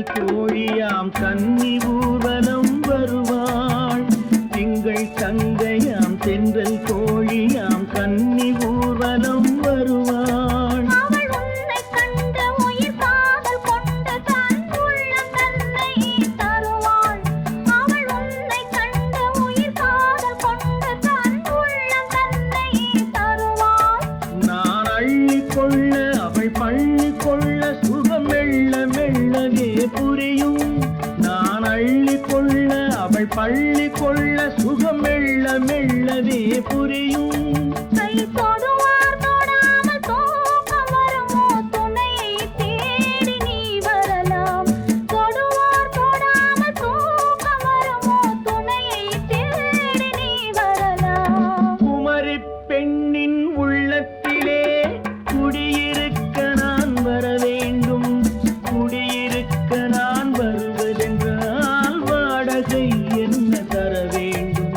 தென்றல் தோழியாம் கன்னி ஊர்வலம் வருவாள். திங்கள் தங்கையாம் தென்றல் தோழியாம் கன்னி ஊர்வலம் வருவாள். அவள் உன்னை கண்டு உயிர் காதல் கொண்டு தன் உள்ளம் தன்னை தருவாள். அவள் உன்னை கண்டு உயிர் காதல் கொண்டு தன் உள்ளம் தன்னை தருவாள். நான் அள்ளிக்கொள்ள அவள் பள்ளிக்கொள்ள சுகம் மெல்ல மெல்லவே புரியும். நான் அள்ளிக்கொள்ள அவள் பள்ளிக்கொள்ள சுகம் மெல்ல மெல்லவே புரியும். கை தொடுவார் தொடாமல் தூக்கம் வருமோ துணையை தேடி நீ வரலாம். தொடுவார் தொடாமல் தூக்கம் வருமோ துணையை தேடி நீ வரலாம். குமரி பெண்ணின் உள்ளத்திலே குடியிருக்க நான் வர வேண்டும். குடியிருக்க நான் வருவதென்றால் வாடகை என்ன தர வேண்டும்?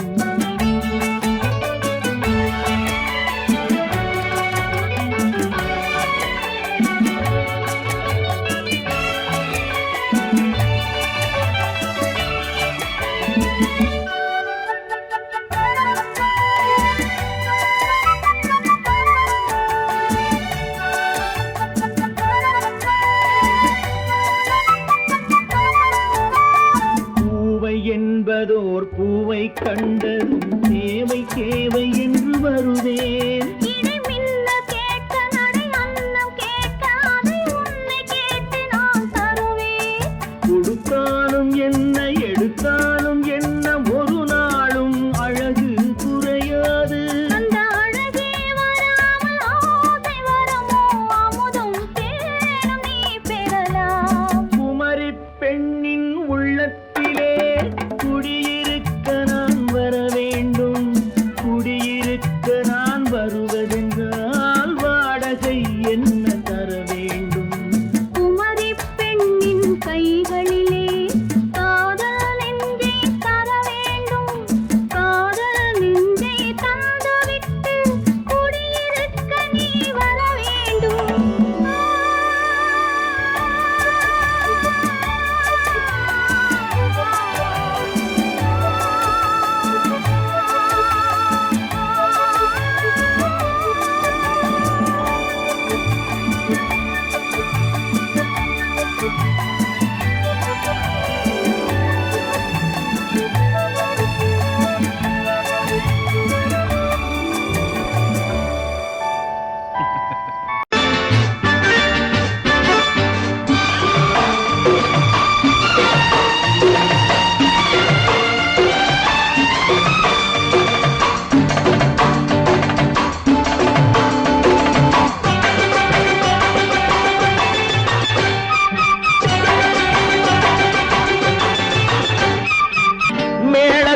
பூவை என்பதோர் பூவை கண்டதும் தேவை தேவை என்று வருவேன். இதை மின்ன கேட்க நடை அன்னம் கேட்க அதை உன்னை கேட்டு நான் தருவேன். கொடுத்தாலும் என்ன எடுத்தாலும் என்ன ஒரு நாளும் அழகு குறையாது. அந்த அழகே வராமல் ஆசை வருமோ அமுதும் தேனும் நீ பெறலாம். குமரி பெண்ணின் உள்ளத்திலே குடியிருக்க நான் வர வேண்டும். குடியிருக்க நான் வருவதென்றால் வாடகை என்ன தர வேண்டும்? குமரி பெண்ணின் கைகளிலே காதல் நெஞ்சை தர வேண்டும். காதல் நெஞ்சை தந்துவிட்டு குடியிருக்க நீ வர வேண்டும்.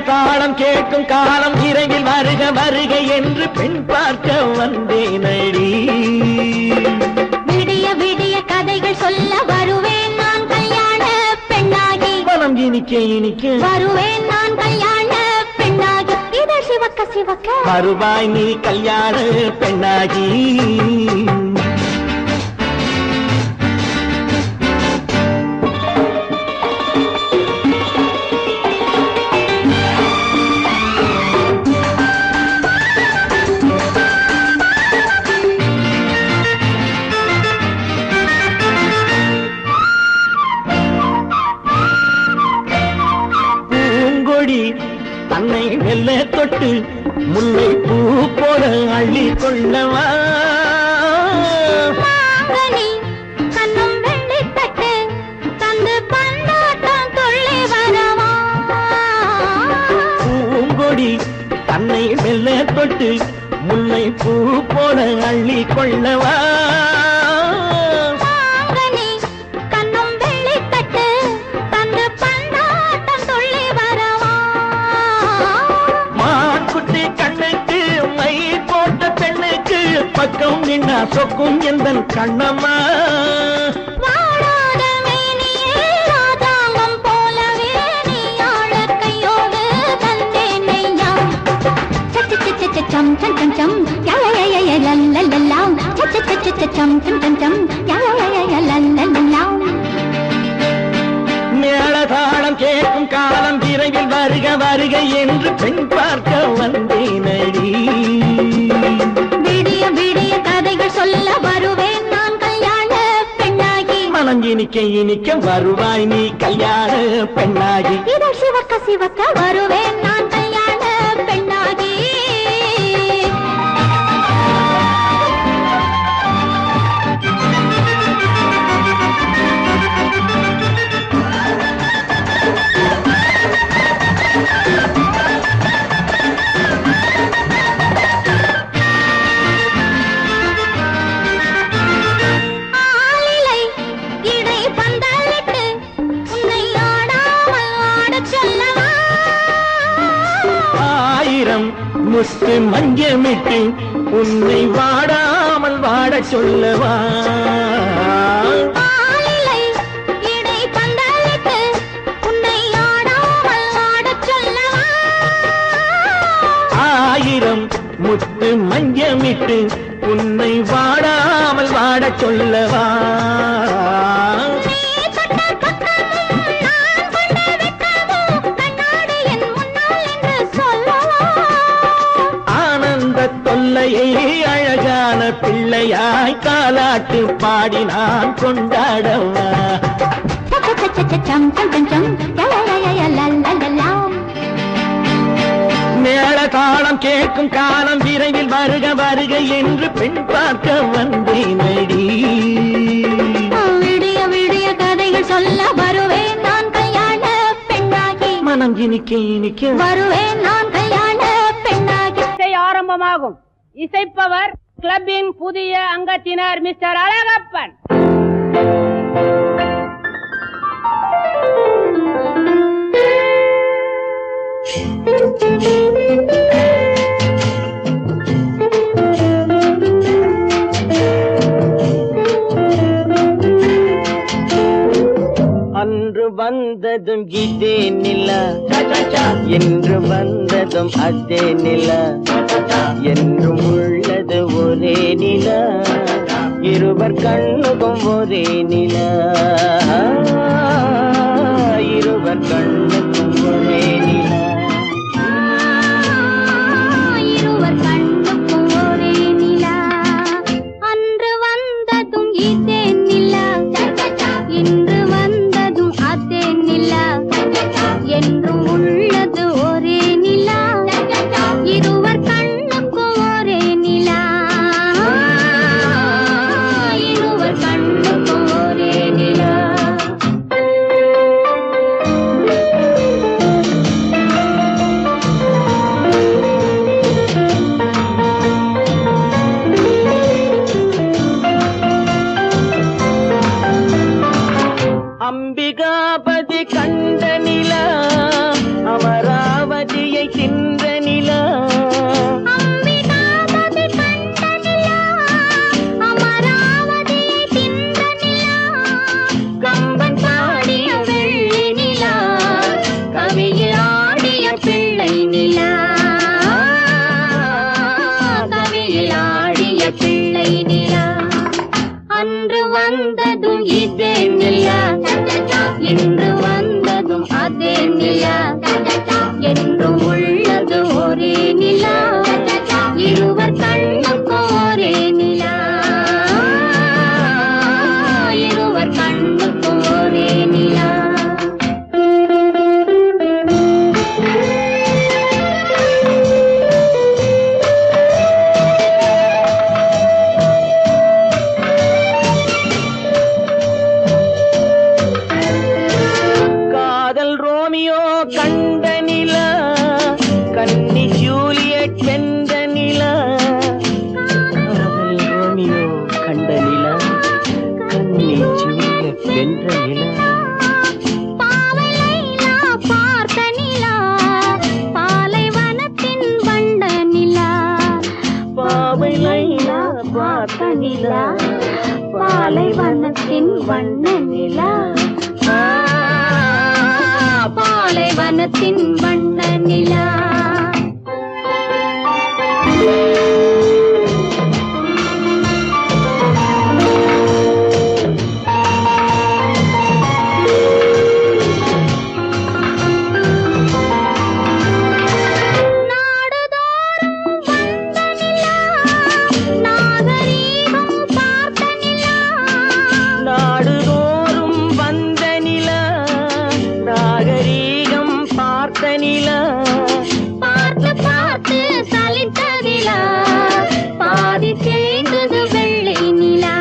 தாளம் கேட்கும் காலம் இரவில் வருக வருக என்று பெண் பார்க்க வந்தேனடி. விடிய விடிய கதைகள் சொல்ல வருவேன் நான் கல்யாண பெண்ணாகி. மனம் இனிக்க இனிக்க வருவேன் நான் கல்யாண பெண்ணாகி. இதை சிவக்க சிவக்க வருவாய் நீ கல்யாண பெண்ணாகி. தன்னை மெல்ல தொட்டு முல்லை பூ போல அள்ளி கொள்ளவா. கண்ணும் வெள்ளி தட்டு தந்து பந்தாட்டம் தொள்ளி வரவா. பூங்கொடி தன்னை மெல்ல தொட்டு முல்லை பூ போல அள்ளி கொள்ளவா. பக்கம் நின்னா சொக்கும் எந்தன் கண்ணம்மா. வாடாத மேனியே ராதாங்கம் போலவே நீ ஆழ கையோடு தந்தேன் நெய்யா. சச்ச சச்ச சம் சம் சம் சம் யா யா யா யா லல்லல்லா. சச்ச சச்ச சம் சம் சம் சம் யா யா யா யா லல்லல்லா. தாளம் கேட்கும் காலம் விரைவில் வருக வருக என்று பெண் பார்க்க வந்தேனடி. விடிய விடிய கதைகள் சொல்ல வருவேன் நான் கல்யாண பெண்ணாகி. மனம் இனிக்க இனிக்க வருவாய் நீ கல்யாண பெண்ணாகி. இதழ் சிவக்க சிவக்க வருவேன் நான் கல்யாண பெண்ணாகி. ஆலிலை இடை பந்தலிட்டு உன்னை ஆடாமல் ஆடச் சொல்லவா. ஆயிரம் முத்து மஞ்சமிட்டு உன்னை வாடாமல் வாடச் சொல்லவா. ஆலிலை இடை பந்தலிட்டு உன்னை ஆடாமல் ஆடச் சொல்லவா. ஆயிரம் முத்து மஞ்சமிட்டு உன்னை வாடாமல் வாடச் சொல்லவா. நீ தொட்ட பக்கமும் நான் கொண்ட வெட்கமும் கண்ணாடி என் முன்னால் என்று சொல்லவா. ஆனந்த தொல்லையை அழகான பிள்ளையாய் காலாட்டு பாடி நான் கொண்டாடவா. சம் சம் சம் சம் லலலலலலலலலாம். மேள தாளம் கேட்கும் காலம் விரைவில் வருக வருக என்று பெண் பார்க்க வந்தேனடி. விடிய விடிய கதைகள் சொல்ல வருவேன் நான் கல்யாண பெண்ணாகி. மனம் இனிக்க இனிக்க வருவேன் நான் கல்யாண பெண்ணாகி. இசை ஆரம்பமாகும். இசைப்பவர் கிளப்பின் புதிய அங்கத்தினர் மிஸ்டர் அழகப்பன். அன்று வந்ததும் இதே நிலா, என்று வந்ததும் அதே நிலா, என்றும் உள்ளது ஒரே நிலா, இருவர் கண்ணுக்கும் ஒரே நிலா, இருவர் கண்ணுக்கும் ஒரே நிலா. இருவர் கண்ணுக்கும் ஒரே நிலா. அன்று வந்ததும் இதே நிலா, இன்று வந்ததும் அதே நிலா, என்றும் உள்ளது ஒரே நிலா, இருவர் கண்ணுக்கும் ஒரே நிலா, இருவர் கண்ணுக்கும் ஒரே நிலா. அம்பிகாபதி கண்ட நிலா, அமராவதியை தின்ற நிலா, அம்பிகாபதி கண்ட நிலா, அமராவதியை தின்ற நிலா, கம்பன் பாடிய வெள்ளி நிலா, கவியில் ஆடிய பிள்ளை நிலா, கவியில் ஆடிய பிள்ளை நிலா. அன்று வந்ததும் இதே நிலா, இன்று வந்ததும் அதே நிலா, என்றும் உள்ளது ஒரே நிலா, இருவர் கண்ணுக்கும் ஒரே நிலா, இருவர் கண்ணுக்கும் ஒரே நிலா. காதல் ரோமியோ கண்ட நிலா, கன்னி ஜூலியட் வென்ற நிலா, காதல் ரோமியோ கண்ட நிலா, கன்னி ஜூலியட் வென்ற நிலா. பாவை லைலா பார்த்த நிலா, பாலைவனத்தின் வண்ட நிலா, பாவை லைலா பார்த்த நிலா, பாலைவனத்தின் வண்ண நிலா, பாலைவனத்தின் வண்ண நிலா. பார்த்த நிலா பார்த்து பார்த்து சலித்ததிலா பாதி தேய்ந்தது வெள்ளை நிலா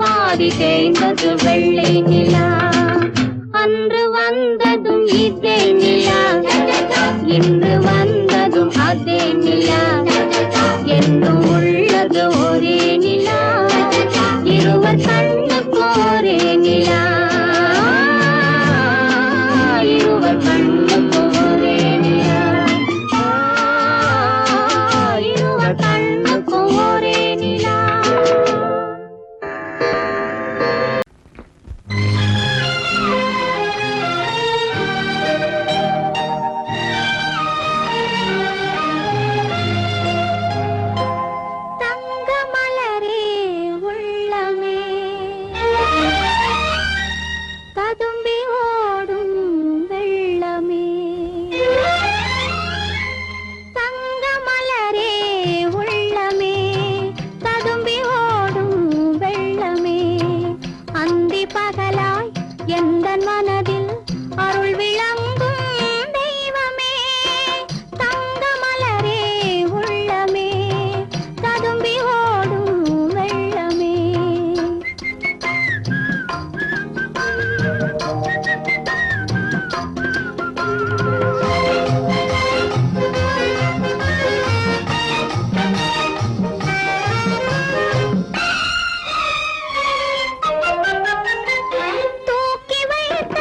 பாதி தேய்ந்தது வெள்ளை நிலா அன்று வந்ததும் இதே நிலா இன்று வந்ததும் அதே நிலா என்றும் உள்ளது ஒரே நிலா இருவர் கண்ணுக்கு ஒரே நிலா இருவர் கண்ணுக்கு ஒரே நிலா இருவர் கண்ணுக்கு ஒரே நிலா தங்கமலரே உள்ளமே ததும்பி ஓடும் வெள்ளமே தங்கமலரே உள்ளமே ததும்பி ஓடும் வெள்ளமே அந்தி பகலாய் எந்தன் மனதில் அருள் விளங்கும் தெய்வமே தங்கமலரே உள்ளமே ததும்பி ஓடும் வெள்ளமே தூக்கி வைத்த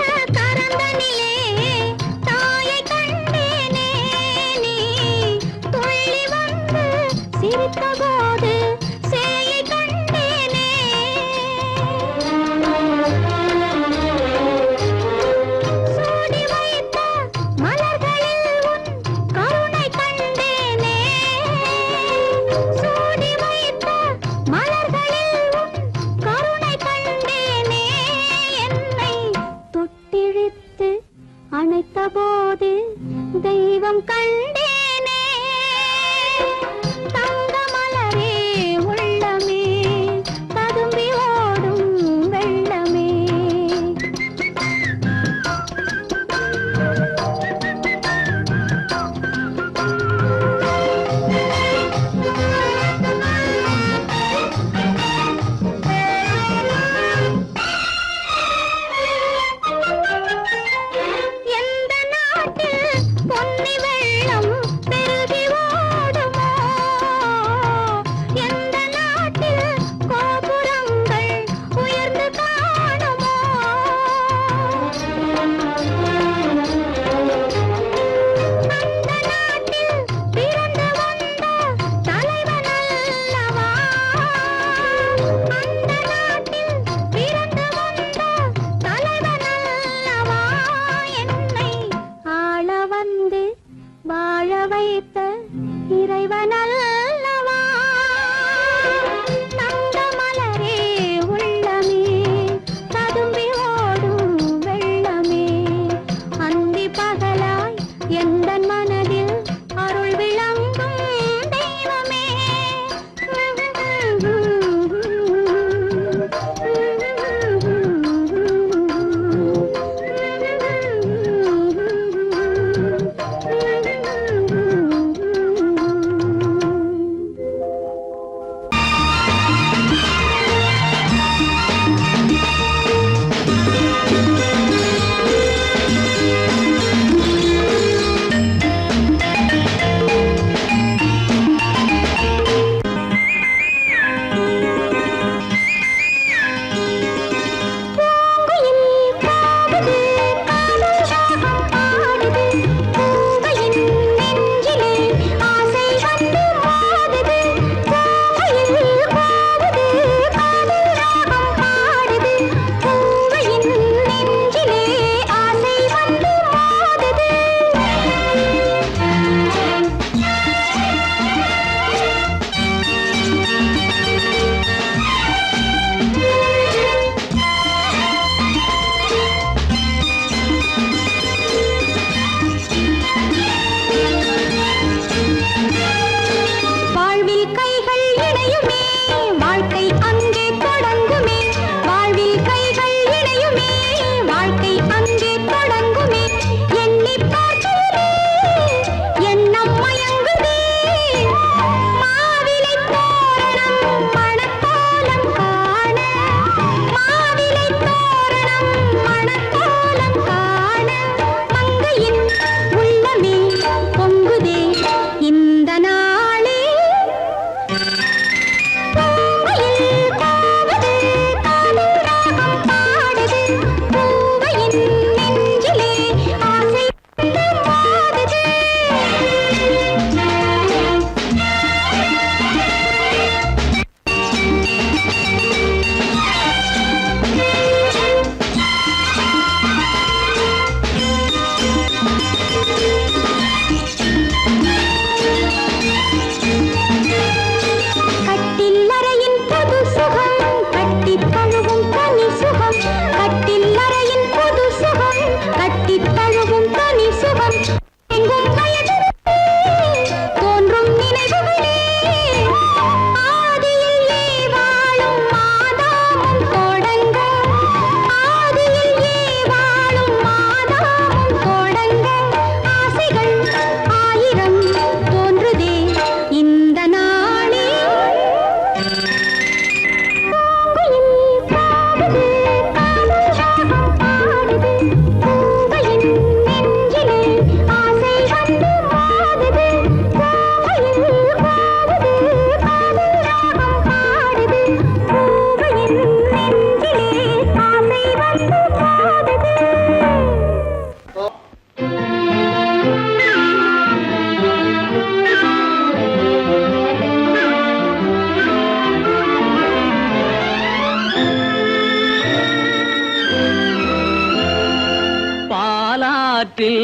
பாலாற்றில்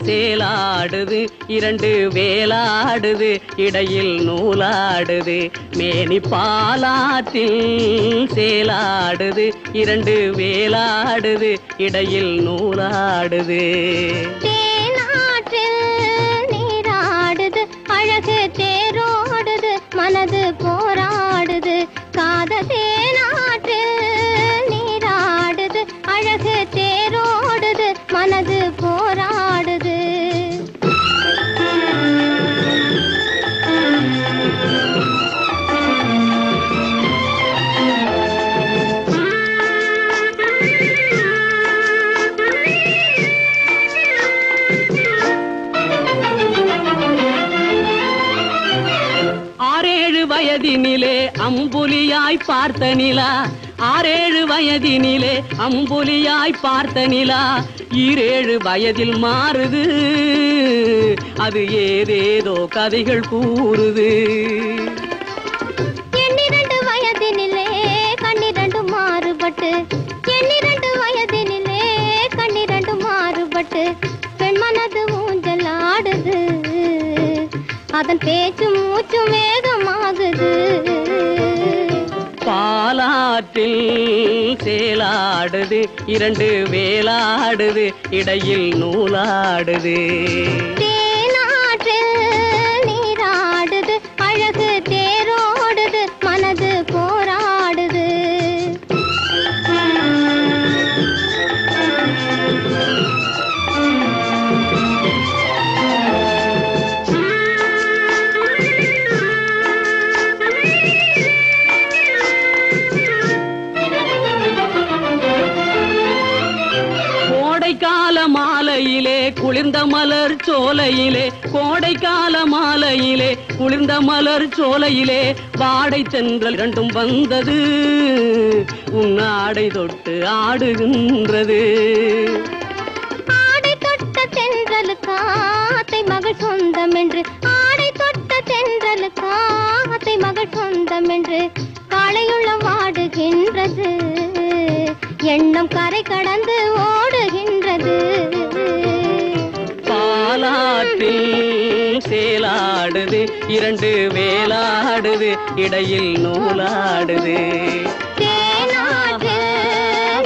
சேலாடுது இரண்டு வேலாடுது இடையில் நூலாடுது மேனி பாலாற்றில் சேலாடுது இரண்டு வேலாடுது இடையில் நூலாடுது தேனாற்றில் நீராடுது அழகு தேரோடுது மனது போராடுது காதல் தேனாற்றில் நீராடுது அழகு தேரோடுது மனது போராடுது வயதினிலே அம்புலியாய் பார்த்த நிலா 6-7 வயதினிலே அம்புலியாய் பார்த்த நிலா 7 வயதில் மாறுது அது ஏதேதோ கதைகள் கூறுது 12 வயதினிலே கண்ணிரண்டு மாறுபட்டு 12 வயதினிலே கண்ணிரண்டு மாறுபட்டு பெண் மனது ஊஞ்சல் ஆடுது அதன் பேச்சு மூச்சு வேகமாகுது பாலாற்றில் சேலாடுது இரண்டு வேலாடுது இடையில் நூலாடுது தேனாற்றில் நீராடுது அழகு தேரோடுது மனது போராடுது கோடைக்கால மாலையிலே குளிர்ந்த மலர் சோலையிலே கோடைக்கால மாலையிலே குளிர்ந்த மலர் சோலையிலே வாடை தென்றல் இரண்டும் வந்தது உன்னாடை தொட்டு ஆடுகின்றது ஆடை தொட்ட தென்றலுக்காத்தை மகள் சொந்தம் என்று ஆடை தொட்ட தென்றலுக்காத்தை மகள் சொந்தம் என்று காளையுள்ள வாடுகின்றது எண்ணம் கரை கடந்து ஓடுகின்றது பாலாற்றில் சேலாடுது இரண்டு வேலாடுது இடையில் நூலாடுது தேனாற்றில்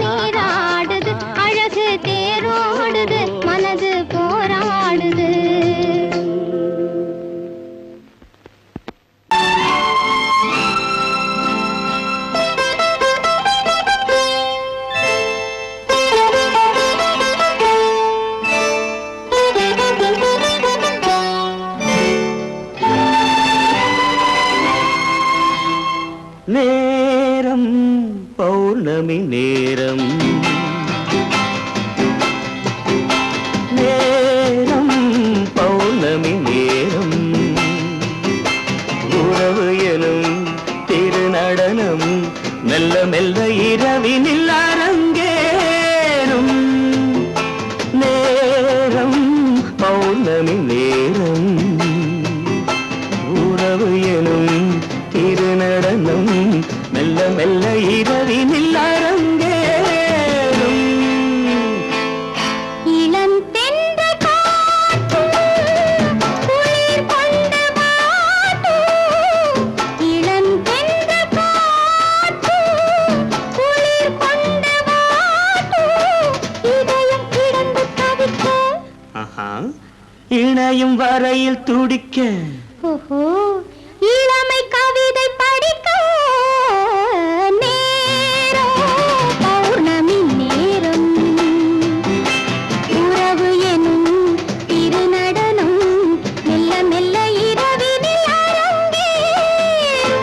நீராடுது அழகு தேரோடுது மனது போராடுது நேரம் பௌர்ணமி நேரம் நேரம் பௌர்ணமி நேரம் உறவு எனும் திருநடனம் மெல்ல மெல்ல இரவினில் அரங்கேறும் நேரம் பௌர்ணமி நேரம் உறவு எனும் திருநடனம் மெல்ல மெல்ல இரவினில் அரங்கேறும் இளம் தென்றல் காற்றும் குளிர் கொண்டு வாட்டும் இளம் தென்றல் காற்றும் குளிர் கொண்டு வாட்டும் இதயம் கிடந்து தவிக்க இணையும் வரையில் துடிக்க ஓஹோ இளமை கவிதை படிக்க நேரம் பௌர்ணமி நேரம் உறவு எனும் திருநடனம் மெல்ல மெல்ல இரவினில் அரங்கேறும்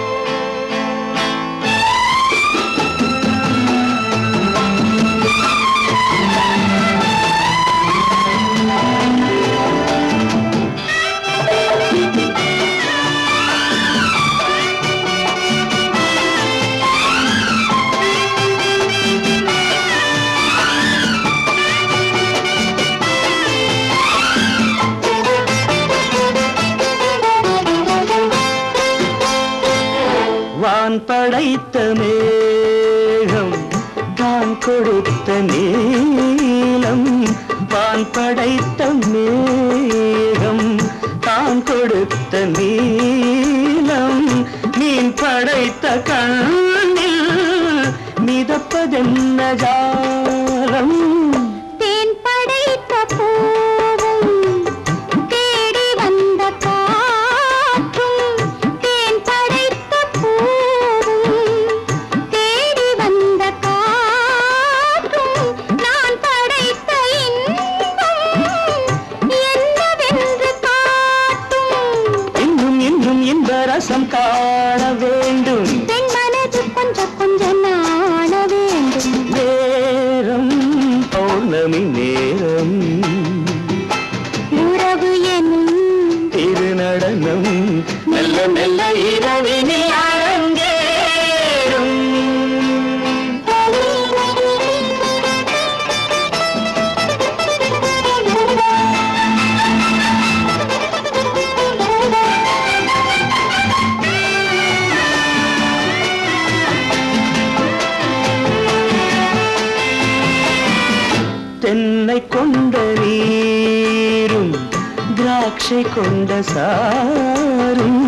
வான் படைத்த மேகம் தான் கொடுத்த நீளம் வான் படைத்த மேகம் தான் கொடுத்த நீலம் மீன் படைத்த கண்ணில் மிதப்பதென்ன ஜாலம் தேன் படைத்த பூவும் தேடி வந்த காற்றும் தேன் படைத்த பூவும் தேடி வந்த காற்றும் நான் படைத்த இன்பம் என்னவென்று காட்டும் இன்னும் இன்னும் இந்த ரசம் காண வேண்டும் பெண் மனது கொஞ்சம் கொஞ்சம் நாண வேண்டும் நேரம் பௌர்ணமி நேரம் உறவு எனும் திருநடனம் மெல்ல மெல்ல இரவினில் அரங்கேறும் தென்னை கொண்ட நீரும் திராட்சை கொண்ட சாரும்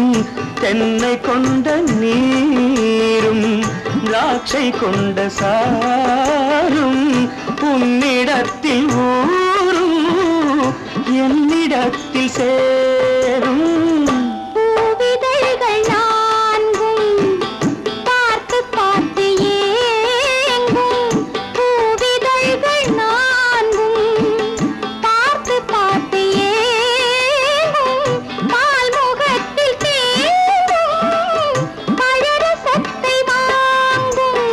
தென்னை கொண்ட நீரும் திராட்சை கொண்ட சாரும் உன்னிடத்தில் ஊரும் என்னிடத்தில் சேரும் பூவிதழ்கள் நான்கும் பார்த்து பார்த்து ஏங்கும் பூவிதழ்கள் நான்கும் பார்த்து பார்த்து ஏங்கும் பால் முகத்தில் தேங்கும் பழரசத்தை வாங்கும்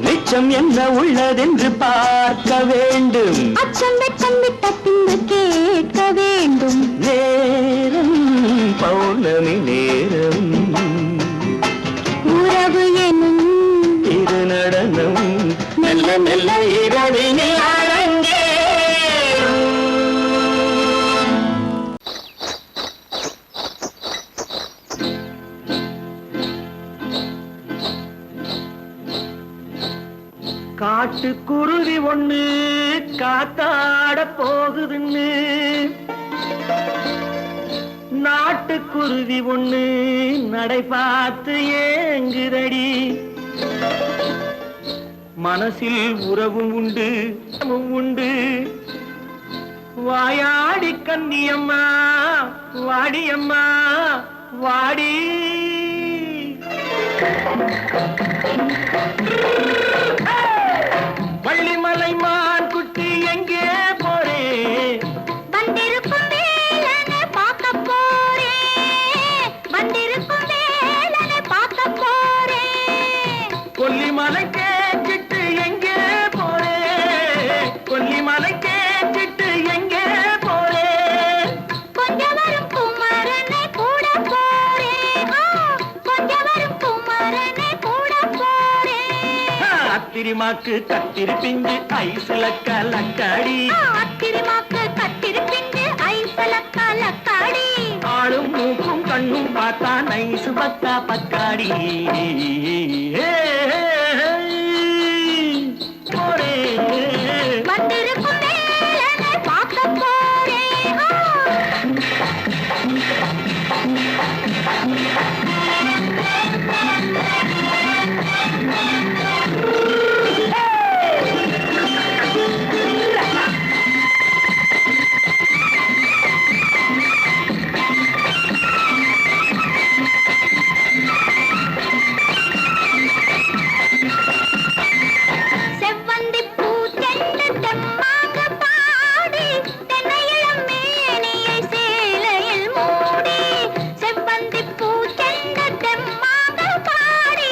நிச்சம் என்ன உள்ளதென்று பார்க்க வேண்டும் அச்சம் வெச்சம் விட்ட பின்பு கேட்க வேண்டும் நேரம் பௌர்ணமி நேரம் உறவு எனும் திருநடனம் மெல்ல மெல்ல இரவினில் அரங்கேறும் காட்டுக்குருவி ஒண்ணு காத்தாட போகுதுன்னு நாட்டுக்குருவி ஒண்ணு நடை பார்த்து ஏங்குதடி மனசில் உறவும் உண்டு உண்டு வாயாடி கன்னியம்மா வாடியம்மா வாடி வள்ளிமலை மான் குட்டி எங்கே போறே வந்திருக்கும் வேலனை பார்க்க போறேன் வந்திருக்கும் வேலனை பார்க்க போறேன் கொல்லிமலை கேட்டுட்டு எங்கே போறே கொல்லிமலை கேட்டுட்டு எங்கே போறே கொஞ்சம் வரும் குமரனை கூட போறேன் கொஞ்சம் வரும் குமரனை கூட போறேன் அத்திரிமாக்கு கத்திரி பிஞ்சு ஐசுல கலக்காடி அத்திரிமாக்கு கத்திரி பிஞ்சு ஐசல கலக்காடி ஆளும் மூக்கும் கண்ணும் பார்த்தா நைசு பத்தா பக்காடி போறே வந்திருக்கும் வேலனை பார்க்க போறேன் செவ்வந்தி பூ செண்டு தெம்மாக பாடி தென்னையிளம் மேனியை சேலையில் மூடி செவ்வந்தி பூ செண்டு தெம்மாக பாடி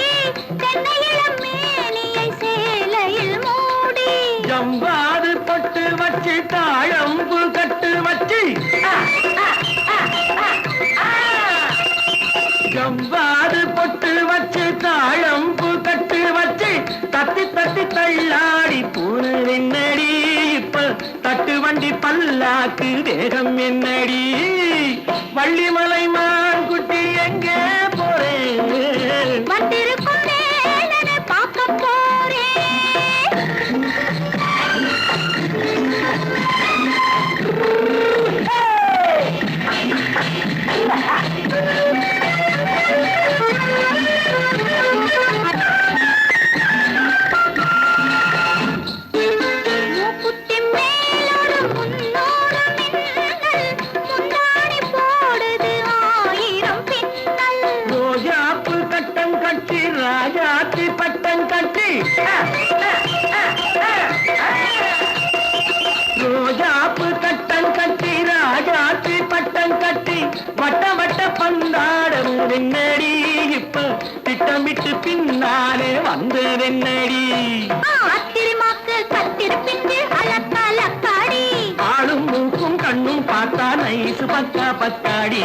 தென்னையிளம் மேனியை சேலையில் மூடி ஜம்பாது பொட்டு வச்சு தாழம்பு கட்டு வச்சு ஜம்பாது பொட்டு வச்சு தாழம்பு கட்டு வச்சு தட்டி தட்டி தள்ளாடி பூனு என்னடி இப்ப தட்டு வண்டி பல்லாக்கு வேகம் என்னடி வள்ளிமலை மான் குட்டி எங்கே போறேன் வந்திருக்கும் வேலனை பார்க்க போறேன் என்னடி ஆத்திரமாக்கு கத்திருப்பிண்டு அலக்காடி ஆளும் மூக்கும் கண்ணும் பார்த்தா நைசு பக்கா பக்காடி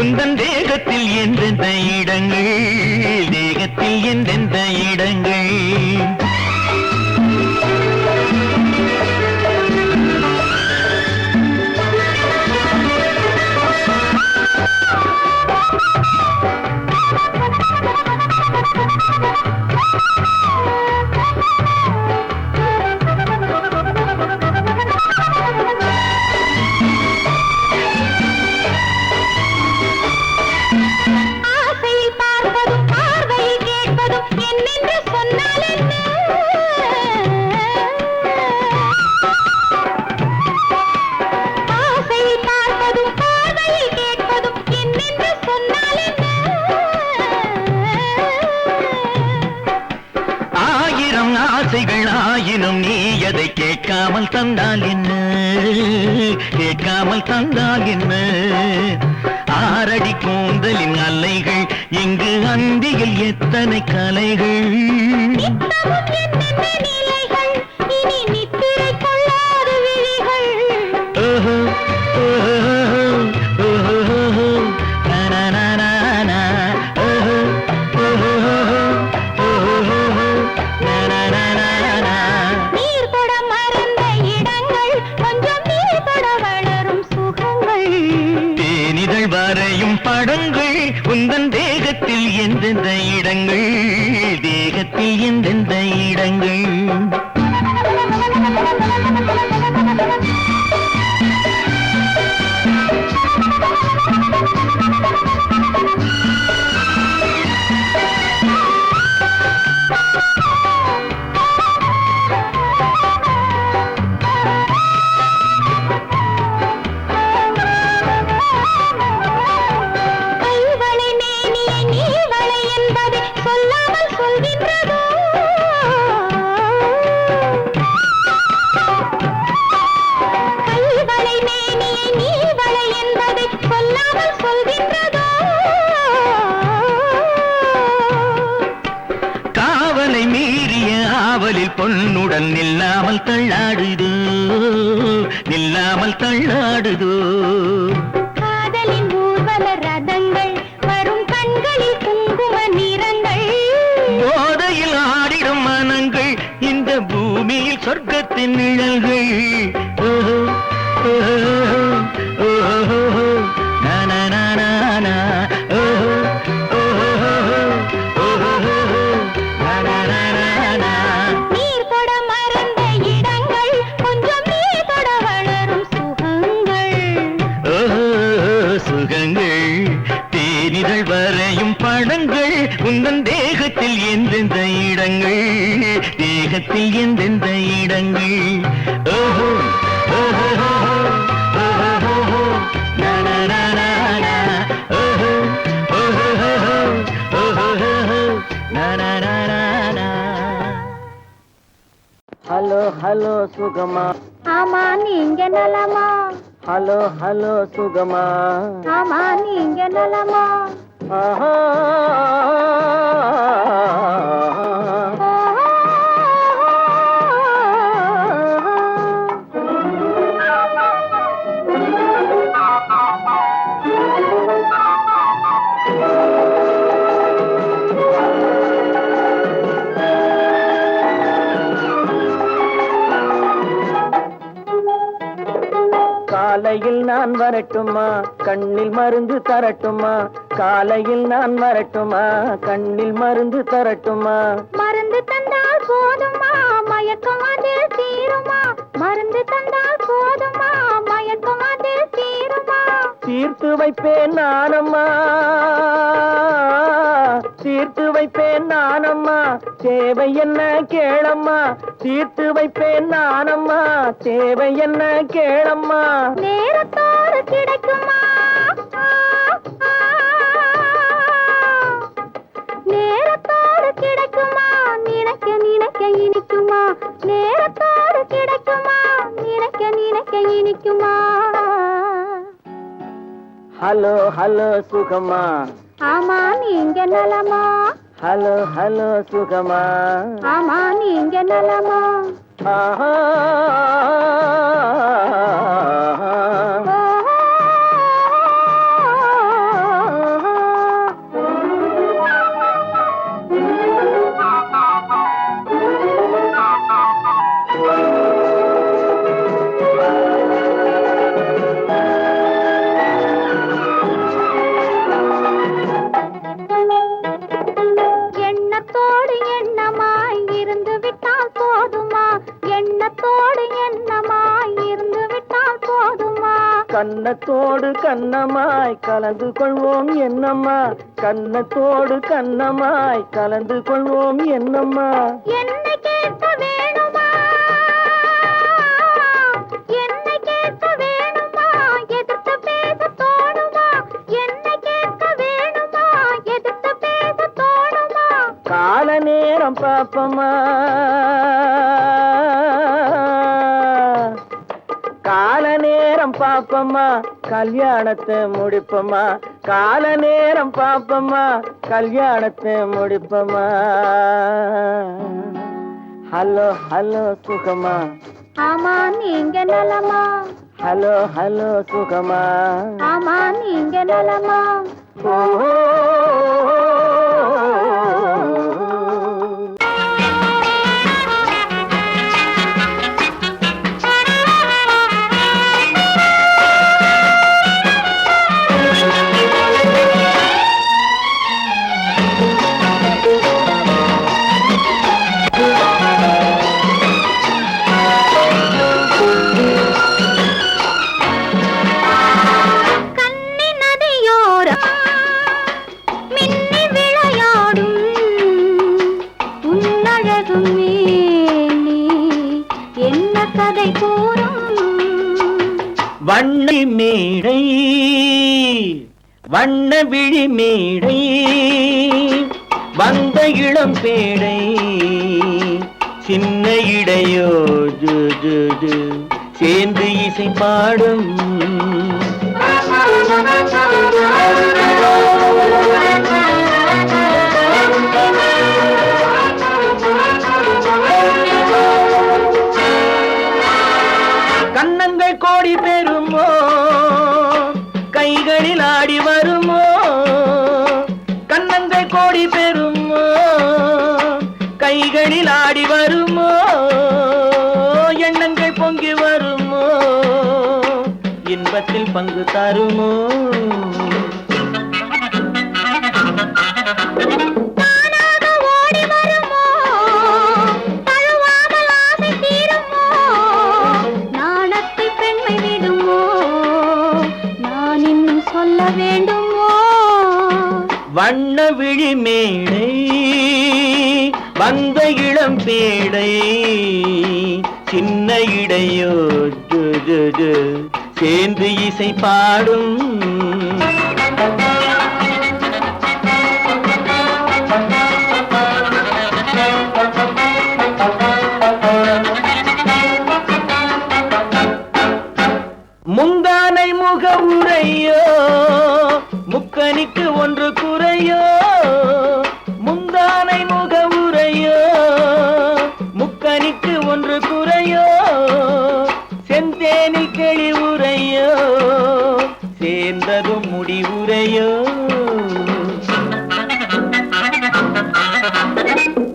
உந்தன் தேகத்தில் எந்தெந்த இடங்கள் ஆயினும் நீ அதை கேட்காமல் தந்தால் என்ன ஆரடி கூந்தலின் அலைகள் இங்கு அந்தியில் எத்தனை கலைகள் படங்கள் உந்தன் தேகத்தில் எந்தெந்த இடங்கள் பொன்னுடன் நில்லாமல் தள்ளாடுதோ காதலின் ஊர்வல ரதங்கள் வரும் கண்களில் குங்கும நிறங்கள் போதையில் ஆடிடும் மனங்கள் இந்த பூமியில் சொர்க்கத்தின் நிழல்கள் தேனிதழ் வரையும் படங்கள் உந்தன் தேகத்தில் எந்தெந்த இடங்கள் ஓஹோ ஹலோ சுகமா ஆமா நீங்க நலமா ஹலோ சுகமா ஆமா நீங்க நலமா ஆஹா காலையில் நான் வரட்டுமா கண்ணில் மருந்து தரட்டுமா காலையில் நான் வரட்டுமா கண்ணில் மருந்து தரட்டுமா மருந்து தந்தால் போதுமா மயக்கம் அதில் தீருமா மருந்து தந்தால் போதுமா மயக்கம் அதில் தீருமா தீர்த்து வைப்பேன் நானம்மா, தீர்த்து வைப்பேன் நானம்மா, தேவை என்ன கேளம்மா, தீர்த்து வைப்பேன் நானம்மா, தேவை என்ன கேளம்மா. நேரத்தோடு கிடைக்குமா, நேரத்தோடு கிடைக்குமா, நினைக்க நினைக்க இனிக்குமா, நேரத்தோடு கிடைக்குமா, நினைக்க நினைக்க இனிக்குமா. ஹலோ ஹலோ சுகமா, ஆமா நீங்க நலமா, ஹலோ ஹலோ சுகமா, ஆமா நீங்க நலமா. ஆஹா. எண்ணத்தோடு எண்ணமாய் இருந்து விட்டால் போதுமா, எண்ணத்தோடு எண்ணமாய் இருந்து விட்டால் போதுமா. கன்னத்தோடு கண்ணமாய் கலந்து கொள்வோம் என்னம்மா, கன்னத்தோடு கண்ணமாய் கலந்து கொள்வோம் என்னம்மா. என்னை கேட்க வேணுமா, என்னை கேட்க வேணுமா, எதிர்த்து பேச தோணுமா, என்னை கேட்க வேணுமா, எதிர்த்து பேச தோணுமா. கால நேரம் பாப்பமா, கால நேரம் பாப்பமா, கல்யாணத்தை முடிப்பமா, கால நேரம் பாப்பமா, கல்யாணத்தை முடிப்பமா. ஹலோ ஹலோ சுகமா, ஆமா நீங்க நலமா, ஹலோ ஹலோ சுகமா, ஆமா நீங்க நலமா. ஓ. கன்னி நதியோரம் மின்னி விளையாடும் உன்னழகும் மேனி என்ன கதை கூறும். வண்ண மேடை, வண்ண விழி மேடை, வந்த இளம் பேடை, சின்ன இடையோ ஜு ஜு ஜு சேர்ந்து இசை பாடும். கன்னங்கள் கோடி பெறுமோ, கைகளில் ஆடி வருமோ, கன்னங்கள் கோடி பெறுமோ, கைகளில் ஆடி வருமோ, எண்ணங்கள் பொங்கி வருமோ, இன்பத்தில் பங்கு தருமோ. தானாக ஓடி வருமோ, தழுவாமல் ஆசை தீருமோ, நாணத்தை பெண்மை விடுமோ, நான் இன்னும் சொல்ல வேண்டுமோ. வண்ண விழி மேடை, வந்த இளம் பேடை, சின்ன இடையோ ஜு ஜு ஜு சேர்ந்து இசை பாடும். முந்தானை முக உரையோ, முக்கனிக்கு ஒன்று குறையோ, முந்தானை முக உரையோ, முக்கனிக்கு ஒன்று குறையோ, செந்தேனில் கிளி உரையோ, சேர்ந்ததும் முடிவுரையோ.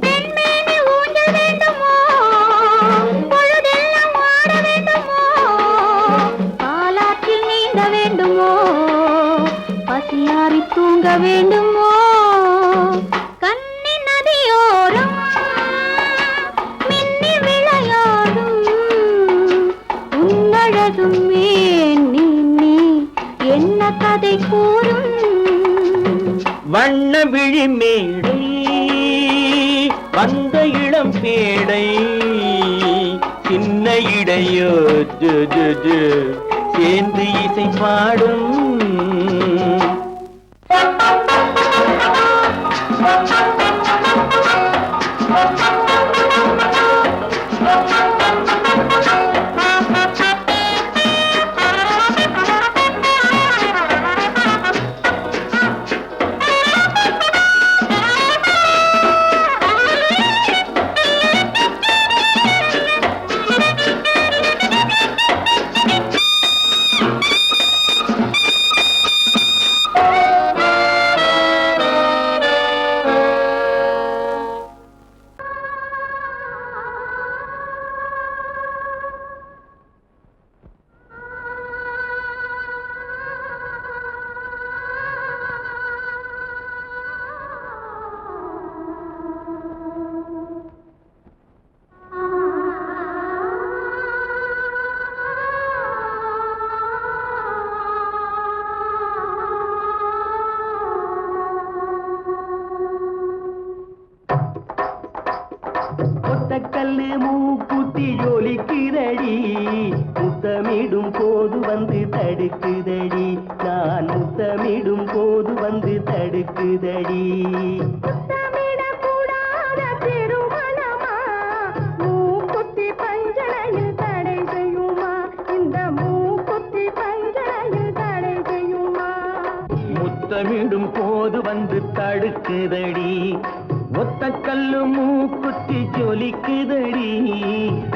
பெண்மேனி ஊஞ்சல் வேண்டுமோ, பொழுதெல்லாம் ஆட வேண்டுமோ, பாலாற்றில் நீந்த வேண்டுமோ, பசியாறி தூங்க வேண்டுமோ. வண்ண விழி மேடை வந்த இளம் பேடை சின்ன இடையோ ஜு ஜு ஜு சேர்ந்து இசை பாடும் கல்லு மூக்குத்தி ஜொலிக்குதடி முத்தமிடும் போது வந்து தடுக்குதடி நான் முத்தமிடும் போது வந்து தடுக்குதடி முத்தமிடும் போது வந்து தடுக்குதடி ஒத்த கல்லு மூக்குத்தி ஜொலிக்குதடி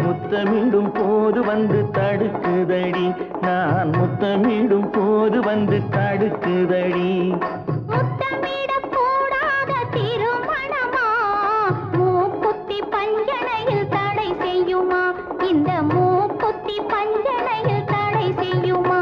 முத்தமிடும் போது வந்து தடுக்குதடி நான் முத்தமிடும் போது வந்து தடுக்குதடி இந்த மூக்குத்தி பஞ்சனையில் தடை செய்யுமா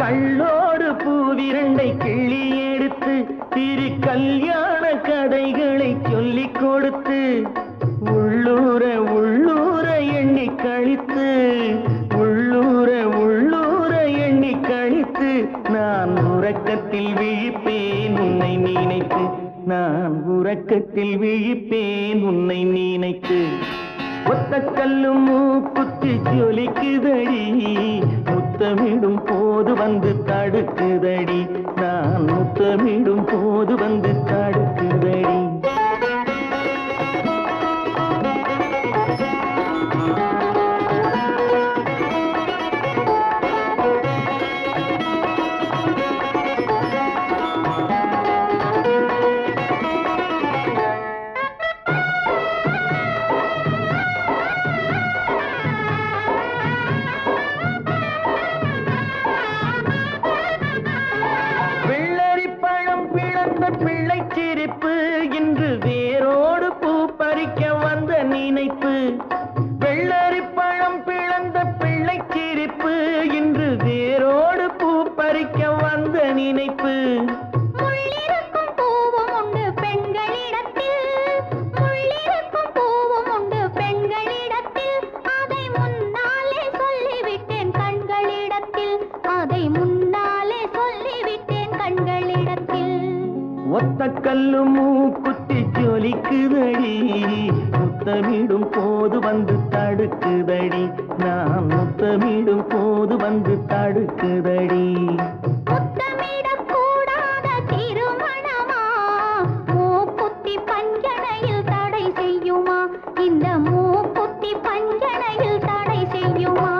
கள்ளோடு பூவிரண்டை கிள்ளி எடுத்து திரு கல்யாண கதைகளை சொல்லிக் கொடுத்து உள்ளூர உள்ளூர எண்ணி கழித்து உள்ளூர உள்ளூர எண்ணி கழித்து நான் உறக்கத்தில் விழிப்பேன் உன்னை நினைத்து நான் உறக்கத்தில் விழிப்பேன் உன்னை நினைத்து ஒத்த கல்லு மூக்குத்தி ஜொலிக்குதடி முத்தமிடும் போது வந்து தடுக்குதடி நான் முத்தமிடும் போது வந்து தடுக்குதடி பிள்ளை சிரிப்பு இன்று வேரோடு பூ பறிக்க வந்த நினைப்பு வெள்ளரி பழம் பிளந்த பிள்ளை சிரிப்பு இன்று வேரோடு பூ பறிக்க வந்த நினைப்பு முள்ளிருக்கும் பூவும் உண்டு பெண்களிடத்தில் முள்ளிருக்கும் பூவும் உண்டு பெண்களிடத்தில் அதை முன்னாலே சொல்லிவிட்டேன் கண்களிடத்தில் அதை முன்னாலே சொல்லிவிட்டேன் கண்களிடத்தில் ஒத்த கல்லு மூக்குத்தி ஜொலிக்குதடி முத்தமிடும் போது வந்து தடுக்குதடி நான் முத்தமிடும் போது வந்து தடுக்குதடி முத்தமிடக்கூடாத திருமணமா மூக்குத்தி பஞ்சனையில் தடை செய்யுமா இந்த மூக்குத்தி பஞ்சனையில் தடை செய்யுமா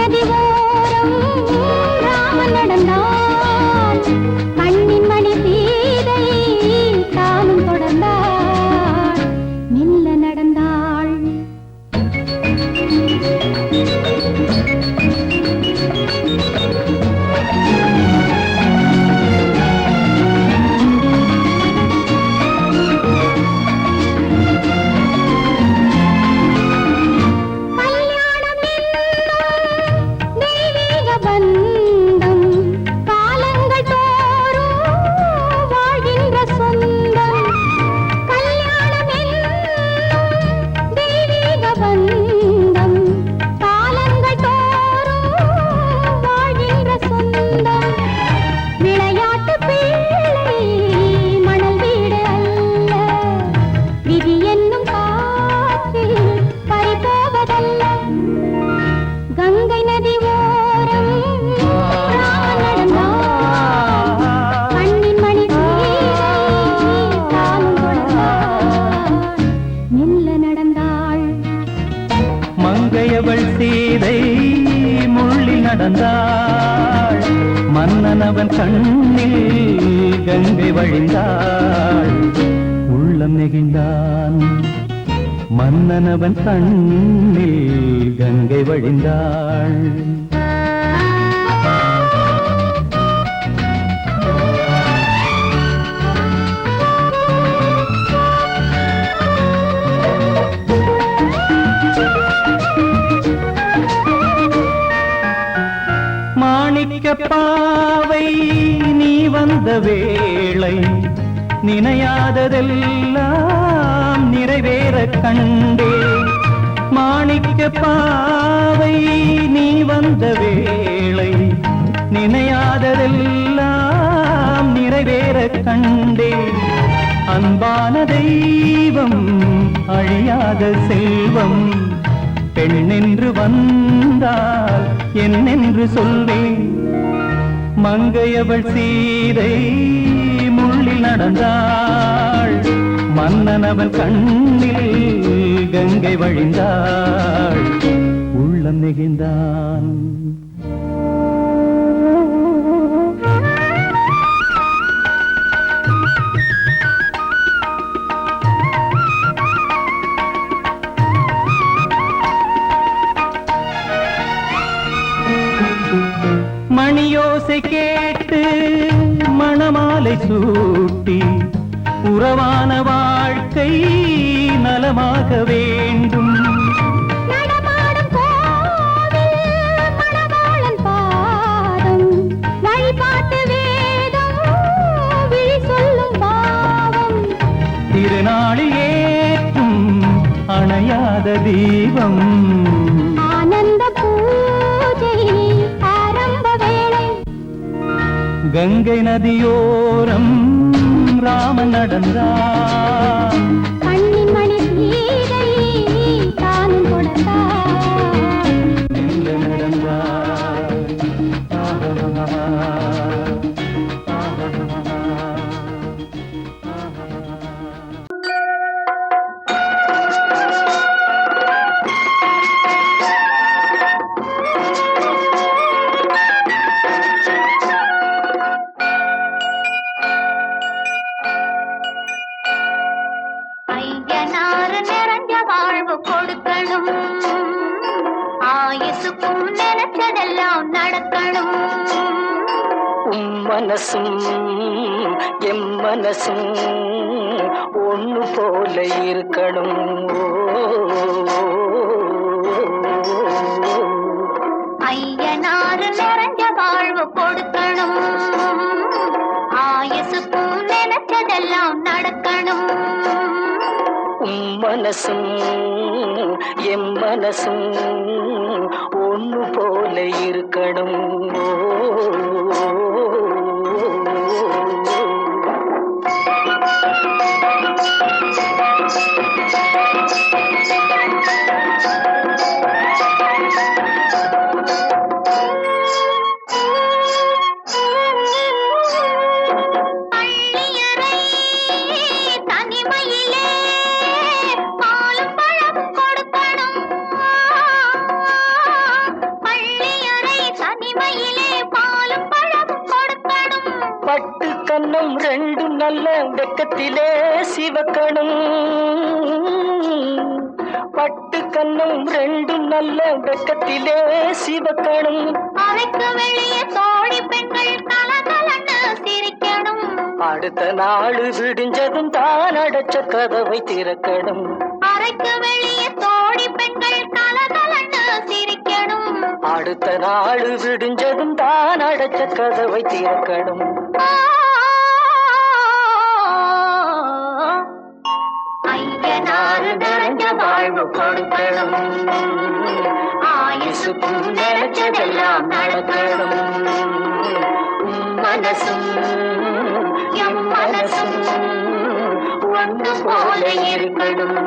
நதி ஓரம் ராமன் நடந்தான் கண்ணின் மணி சீதை தானும் தொடர்ந்தாள் மெல்ல நடந்தாள் மங்கையவள் சீதை முள்ளில் நடந்தாள் மன்னனவன் கண்ணில் கங்கை வழிந்தாள் உள்ளம் நெகிழ்ந்தான் மன்னனவன் கண்ணில் கங்கை வழிந்தாள் பாவை நீ வந்த வேளை நினையாததெல்லாம் நிறைவேற கண்டே மாணிக்க பாவை நீ வந்த வேளை நினையாததெல்லாம் நிறைவேற கண்டே அன்பான தெய்வம் அழியாத செல்வம் பெண்ணென்று வந்தால் என்னென்று சொல்வேன் மங்கையவள் சீதை முள்ளில் நடந்தாள் மன்னனவன் கண்ணில் கங்கை வழிந்தாள் உள்ளம் நெகிழ்ந்தான் மணியோசை கேட்டு மணமாலை சூட்டி உறவான வாழ்க்கை நலமாக வேண்டும் நடமாடும் கோவில் மணவாளன் பாதம் வழிபாட்டு வேதம் விழி சொல்லும் பாவம் திருநாளில் ஏற்றும் அணையாத தீபம் ஆனந்த பூஜை ஆரம்ப வேளை கங்கை நதியோரம் ராமன் நடந்தான் கண்ணின் மணி சீதை தானும் கொடுத்தாள் மெல்ல நடந்தான் ஐயனார் நிறைஞ்ச வாழ்வு கொடுக்கணும் ஆயுசுக்கும் நினைச்சதெல்லாம் நடக்கணும் மனசும் எம் மனசும் ஒண்ணு போல இருக்கணும் ஐயனார் நிறைஞ்ச வாழ்வு கொடுக்கணும் ஆயுசுக்கும் நினைச்சதெல்லாம் நடக்கணும் மனசும் எம் மனசும் ஒண்ணு போல இருக்கணும் பள்ளி கண்ணம் ரெண்டும் நல்ல வெக்கத்திலே சிவக்கணும் பட்டு கண்ணம் ரெண்டும் நல்ல வெக்கத்திலே சிவக்கணும் அறைக்கு வெளியே தோழி பெண்கள் கலகலன்னு சிரிக்கணும் அடுத்த நாள் விடிஞ்சதும் தான் அடைச்ச கதவை திறக்கணும் அறைக்கு வெளியே தோழி பெண்கள் கலகலன்னு சிரிக்கணும் அடுத்த நாள் விடிஞ்சதும் தான் அடைச்ச கதவை திறக்கணும் ஐயனாறு நிறைஞ்ச வாழ்வு கொடுக்கணும் ஆயுசுக்கும் நினைச்சதெல்லாம் நடக்கணும் மனசும் எம் மனசும் ஒன்று போல இருக்கணும்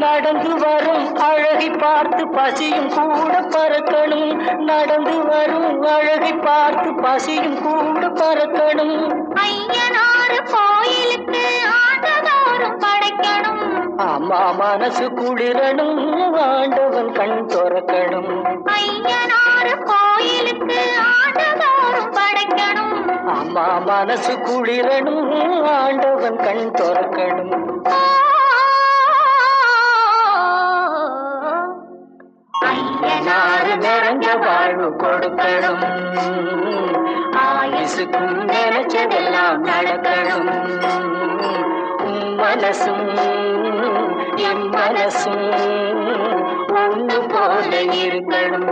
நடந்து வரும் அழகை பார்த்து பசியும் கூட பறக்கணும் நடந்து வரும் அழகை பார்த்து பசியும் கூட பறக்கணும் ஐயனாறு கோயிலுக்கு ஆண்டதோறும் படைக்கணும் அம்மா மனசு குளிரணும் ஆண்டவன் கண் துறக்கணும் ஐயனாறு கோயிலுக்கு ஆண்டதோறும் படைக்கணும் அம்மா மனசு குளிரணும் ஆண்டவன் கண் துறக்கணும் ஐயனாறு நிறைஞ்ச வாழ்வு கொடுக்கணும் ஆயுசுக்கும் நினைச்சதெல்லாம் நடக்கணும் மனசும் என் மனசும் ஒன்று போல இருக்கணும்